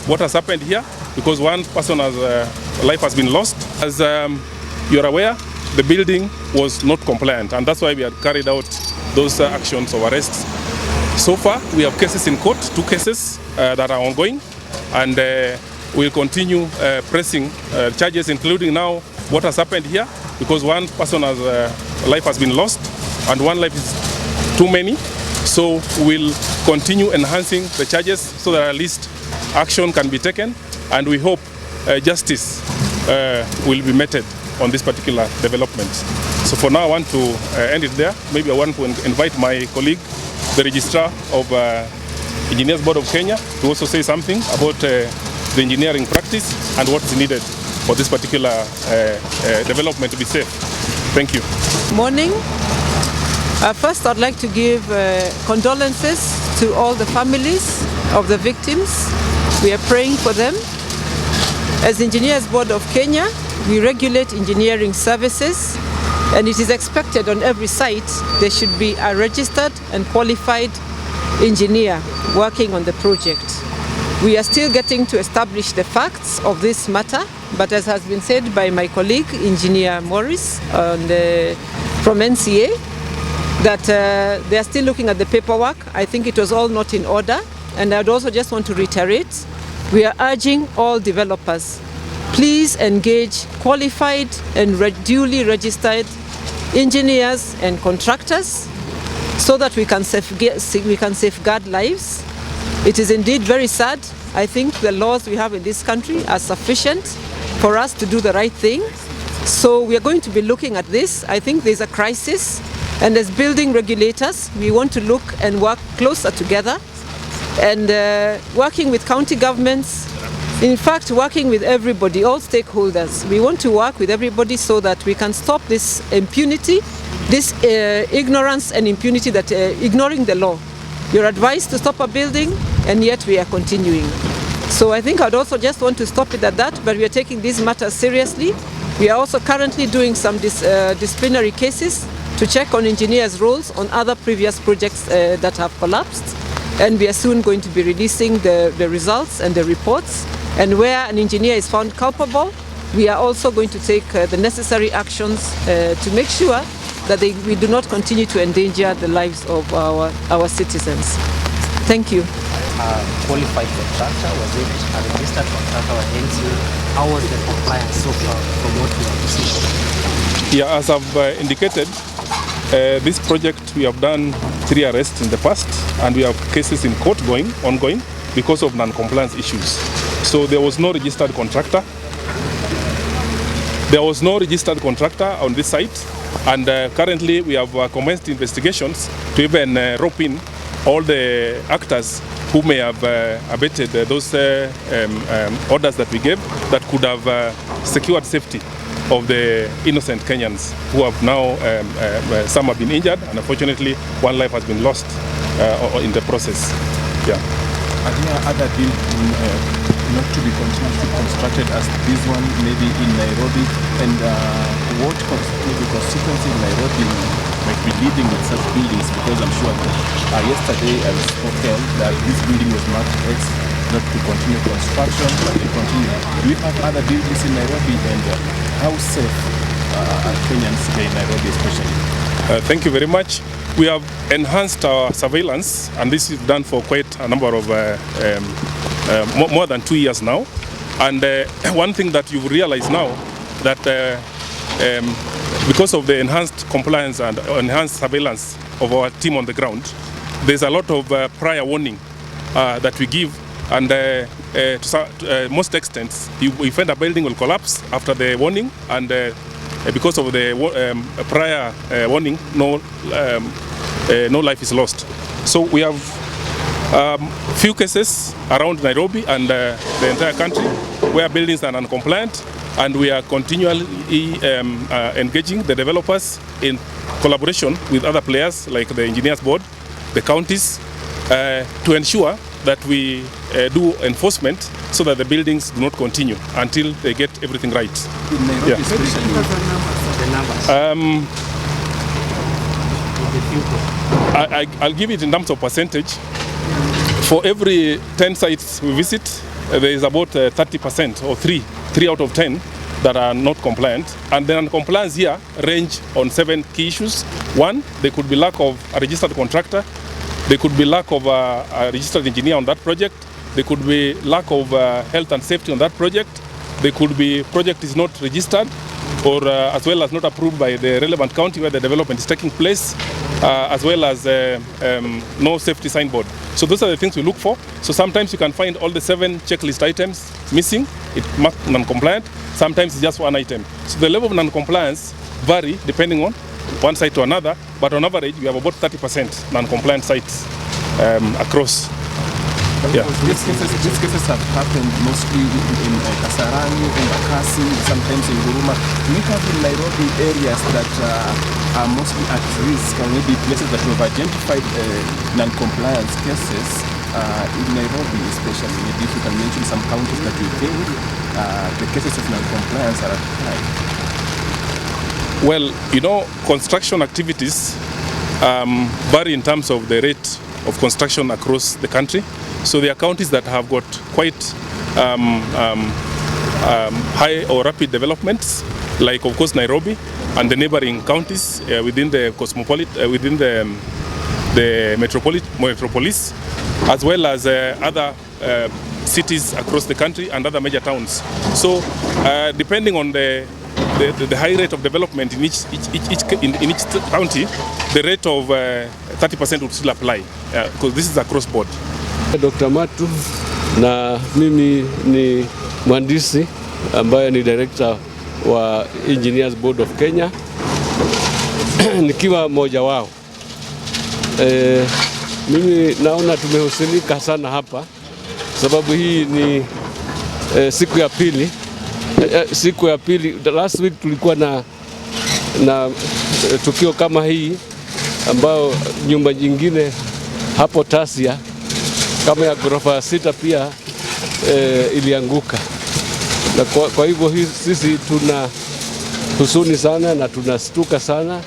what has happened here, because one person's life has been lost. As you're aware, the building was not compliant, and that's why we had carried out those actions of arrests. So far, we have cases in court, 2 cases that are ongoing, and we'll continue pressing charges, including now what has happened here, because one person's life has been lost, and one life is too many. So we'll continue enhancing the charges so that at least action can be taken, and we hope justice will be meted on this particular development. So for now, I want to end it there. Maybe I want to invite my colleague, the Registrar of Engineers Board of Kenya, to also say something about the engineering practice and what's needed for this particular development to be safe. Thank you. Morning. First, I'd like to give condolences to all the families of the victims. We are praying for them. As Engineers Board of Kenya, we regulate engineering services, and it is expected on every site there should be a registered and qualified engineer working on the project. We are still getting to establish the facts of this matter, but as has been said by my colleague, Engineer Morris from NCA, that they are still looking at the paperwork. I think it was all not in order, and I'd also just want to reiterate, we are urging all developers, please engage qualified and duly registered engineers and contractors so that we can safeguard lives. It is indeed very sad. I think the laws we have in this country are sufficient for us to do the right thing. So we are going to be looking at this. I think there's a crisis, and as building regulators, we want to look and work closer together, and working with county governments, in fact working with everybody, all stakeholders. We want to work with everybody so that we can stop this impunity, this ignorance and impunity, that ignoring the law. You're advised to stop a building, and yet we are continuing. So I think I'd also just want to stop it at that, but we are taking these matters seriously. We are also currently doing some disciplinary cases to check on engineers' roles on other previous projects that have collapsed, and we are soon going to be releasing the results and the reports. And where an engineer is found culpable, we are also going to take the necessary actions to make sure that we do not continue to endanger the lives of our citizens. Thank you. Qualified contractor, was it a registered contractor or NCA? How was the compliance so far from what we have seen? Yeah, as I've indicated, this project we have done 3 arrests in the past, and we have cases in court ongoing because of non-compliance issues. So there was no registered contractor. There was no registered contractor on this site, and currently we have commenced investigations to even rope in all the actors who may have abetted those orders that we gave that could have secured safety of the innocent Kenyans who have now, some have been injured, and unfortunately one life has been lost in the process. Yeah. Are there other buildings not to be continuously constructed as this one, maybe in Nairobi? And what maybe constituency in Nairobi might be leading with such buildings? Because I'm sure that yesterday I was spoken that this building was marked X, not to continue construction, but to continue. Do we have other buildings in Nairobi, and how safe are Kenyans in Nairobi especially? Thank you very much. We have enhanced our surveillance, and this is done for quite a number of more than 2 years now. And one thing that you realize now, that because of the enhanced compliance and enhanced surveillance of our team on the ground, there's a lot of prior warning that we give, and to most extents, we find a building will collapse after the warning, and because of the prior warning, no life is lost. So we have few cases around Nairobi and the entire country where buildings are non-compliant, and we are continually engaging the developers in collaboration with other players like the Engineers Board, the counties, to ensure that we do enforcement so that the buildings do not continue until they get everything right. In Nairobi, Yeah. especially I'll give it in terms of percentage. For every 10 sites we visit, there is about 30% or 3 out of 10 that are not compliant. And the non-compliance here range on 7 key issues. One, there could be lack of a registered contractor. There could be lack of a registered engineer on that project. There could be lack of health and safety on that project. There could be project is not registered or as well as not approved by the relevant county where the development is taking place, as well as no safety signboard. So those are the things we look for. So sometimes you can find all the 7 checklist items missing, it marked non-compliant. Sometimes it's just one item. So the level of non-compliance vary depending on one site to another, but on average we have about 30% non-compliant sites across. Yeah. These cases have happened mostly in KASARANI, in Bakasi, sometimes in Guruma. Do you have in Nairobi areas that are mostly at risk, or maybe places that you have identified non-compliance cases in Nairobi especially? Maybe if you can mention some counties that you think the cases of non-compliance are at high. Well, you know, construction activities vary in terms of the rate of construction across the country. So there are counties that have got quite high or rapid developments, like of course Nairobi and the neighboring counties within the within the metropolis, as well as other cities across the country and other major towns. So depending on the high rate of development in each county, the rate of 30% would still apply, because this is across board. Dr. Matu na mimi ni mhandisi ambaye ni director wa Engineers Board of Kenya nikiwa mmoja wao. Mimi naona tumehusinika sana hapa sababu hii ni siku ya pili. Last week tulikuwa na tukio kama hii ambao nyumba nyingine hapo Tasia kama ya ghorofa 6 pia ilianguka. Na kwa hivyo sisi tuna huzuni sana na tunastuka sana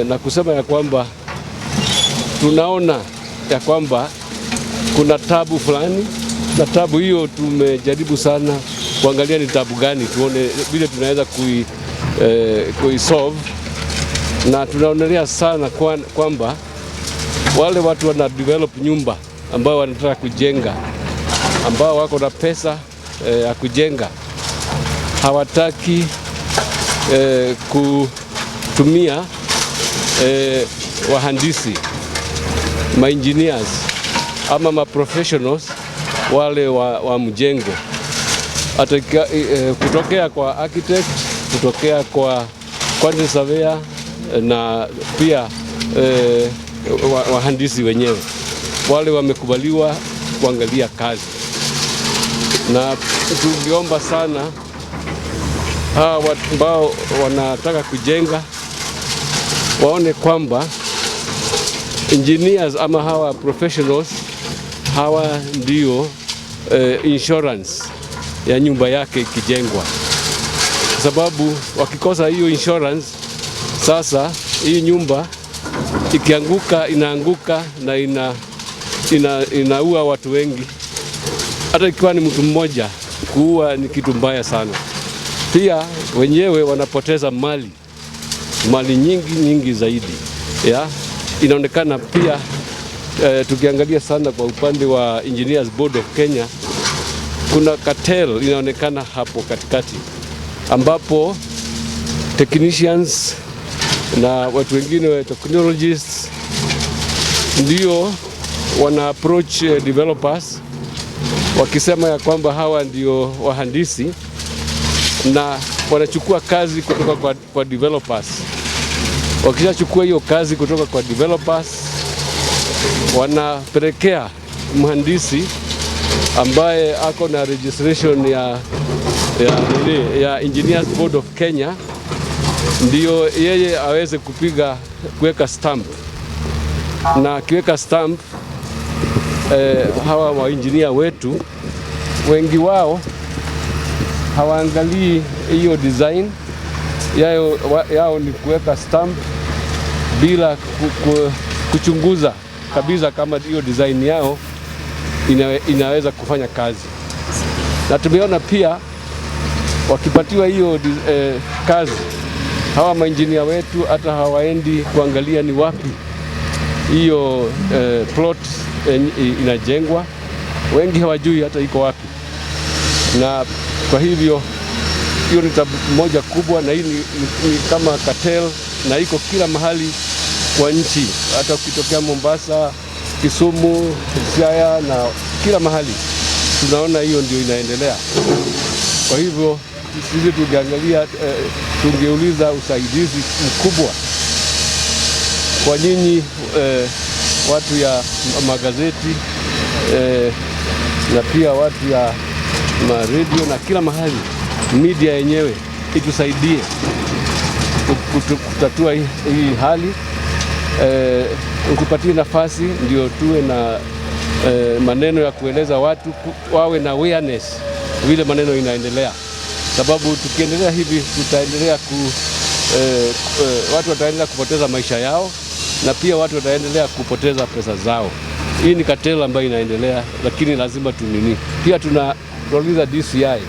na kusema ya kwamba tunaona ya kwamba kuna tabu fulani, na tabu hiyo tumejaribu sana kuangalia ni tabu gani, tuone vile tunaweza kuisolve, na tunaonelea sana kwamba wale watu wana develop nyumba ambao wanataka kujenga, ambao wako na pesa ya kujenga, hawataki kutumia wahandisi, ma-engineers ama ma-professionals wale wa mjengo, hata kutokea kwa architect, kutokea kwa quantity surveyor na pia wahandisi wenyewe wale wamekubaliwa kuangalia kazi. Na tungeomba sana hawa watu ambao wanataka kujenga waone kwamba engineers ama hawa professionals hawa ndio insurance ya nyumba yake ikijengwa, sababu wakikosa hiyo insurance, sasa hii nyumba ikianguka inaanguka na inaua watu wengi. Hata ikiwa ni mtu mmoja, kuua ni kitu mbaya sana. Pia wenyewe wanapoteza mali nyingi zaidi. Inaonekana pia tukiangalia sana kwa upande wa Engineers Board of Kenya, kuna cartel inaonekana hapo katikati, ambapo technicians na watu wengine wa technologists ndio wana approach developers wakisema ya kwamba hawa ndio wahandisi, na wanachukua kazi kutoka kwa developers. Wakishachukua hiyo kazi kutoka kwa developers, wanapelekea mhandisi ambaye ako na registration ya Engineers Board of Kenya, ndio yeye aweze kuweka stamp, na akiweka stamp hawa wa engineer wetu wengi wao hawaangalii hiyo design yao ni kuweka stamp bila kuchunguza kabisa kama hiyo design yao inaweza kufanya kazi. Na tumeona pia wakipatiwa hiyo kazi, hawa mainjinia wetu hata hawaendi kuangalia ni wapi hiyo plot inajengwa. Wengi hawajui hata iko wapi, na kwa hivyo hiyo ni tabu moja kubwa, na hii ni kama cartel na iko kila mahali kwa nchi, hata ukitokea Mombasa, Kisumu, Siaya na kila mahali tunaona hiyo ndio inaendelea. Kwa hivyo sisi tungeangalia, tungeuliza usaidizi mkubwa kwa nyinyi watu ya magazeti na pia watu ya radio na kila mahali, media yenyewe itusaidie kutatua hii hali. Utupatie nafasi ndio tuwe na maneno ya kueleza watu, wawe na awareness vile maneno inaendelea, sababu tukiendelea hivi tutaendelea watu wataendelea kupoteza maisha yao na pia watu wataendelea kupoteza pesa zao. Hii ni cartel ambayo inaendelea, lakini lazima tunini. Pia tunauliza DCI